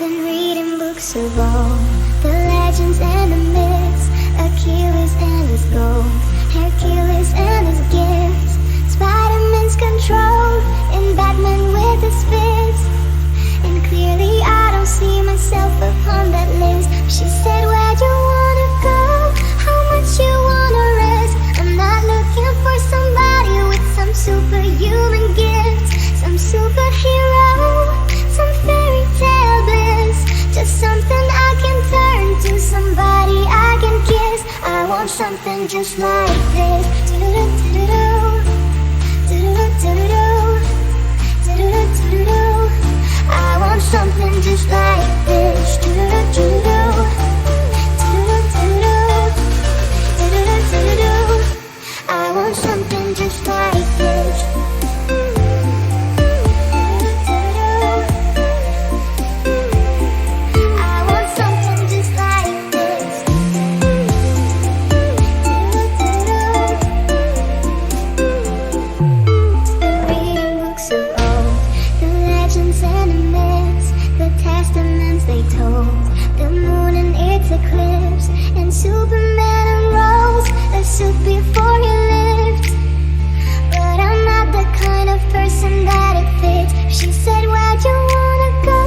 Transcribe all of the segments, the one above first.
been reading books of all the legends and the myths, Achilles and his gold, Hercules and his gifts, Spider-Man's control, and Batman with his fists. And clearly I don't see myself upon that list. She said, where'd you wanna go? How much you wanna risk? I'm not looking for somebody with some superhuman gifts, some superhero, some fairy tale bliss. Just something I can turn to, somebody I can kiss. I want something just like this. I want something just like this. I want something just like this. I want something just like this. Been reading books of old, the legends and the myths, the testaments they told, the moon and its eclipse, and Superman unrolls a suit before he lived. But I'm not the kind of person that it fits. She said, where'd you wanna go?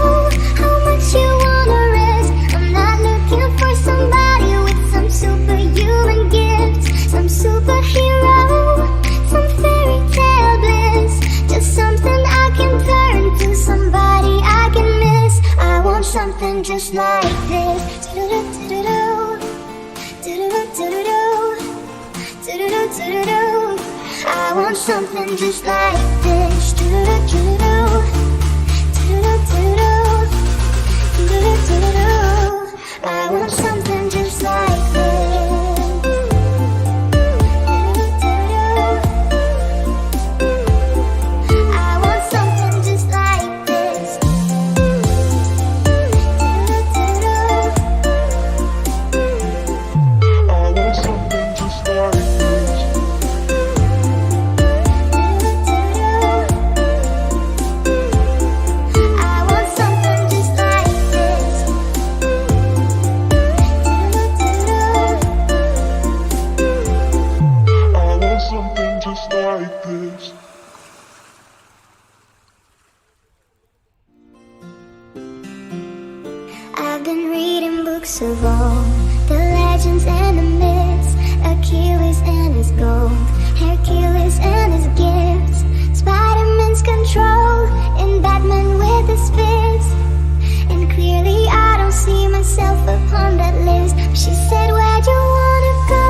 How much you wanna risk? I'm not looking for somebody with some superhuman gifts, some superhero, some fairy tale bliss. Just something I can turn to, somebody I can miss. I want something just like this. I want something just like this. I want something just like this. I want something just like this. I want something just like this. I want something just like this. I want something just like this. I've been reading books of all the legends and the myths, Achilles and his gold, Hercules and his gifts, Spider-Man's control, and Batman with his fists. And clearly I don't see myself upon that list. She said, where'd you wanna go?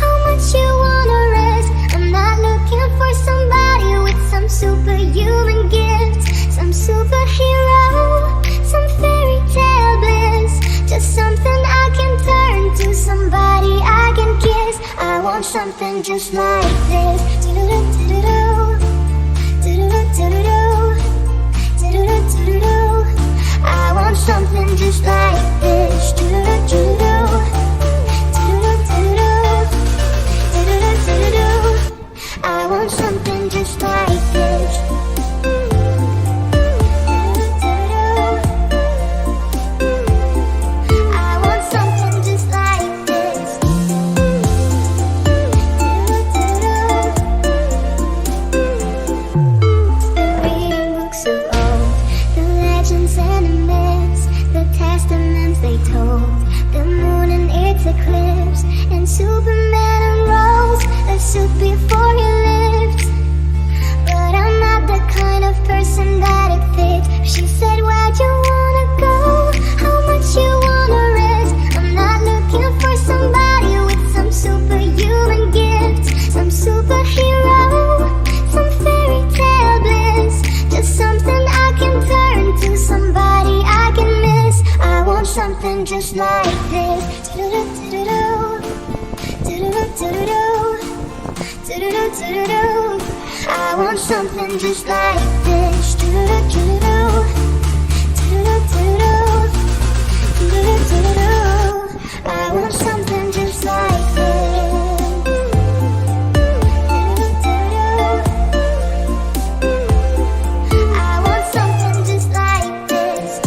How much you wanna risk? I'm not looking for somebody with some superhuman gifts, some superhero, some fairy tale bliss. Just something I can turn to, somebody I can kiss. I want something just like this. I want something just like this. I want something just like this. I want something just like this. Been reading books of old, the legends and the myths, the testaments they told, the moon and its eclipse, and Superman unrolls a suit before he lived. But I'm not the kind of person that it fits. She said, where'd you wanna go? How much you wanna risk? I'm not looking for somebody with some superhuman gifts, some superhero, some fairy tale bliss. Just something I can turn to, somebody I can miss. I want something just like this. I want something just like this. I want something just like this. I want something just like this.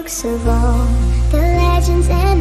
books of all the legends and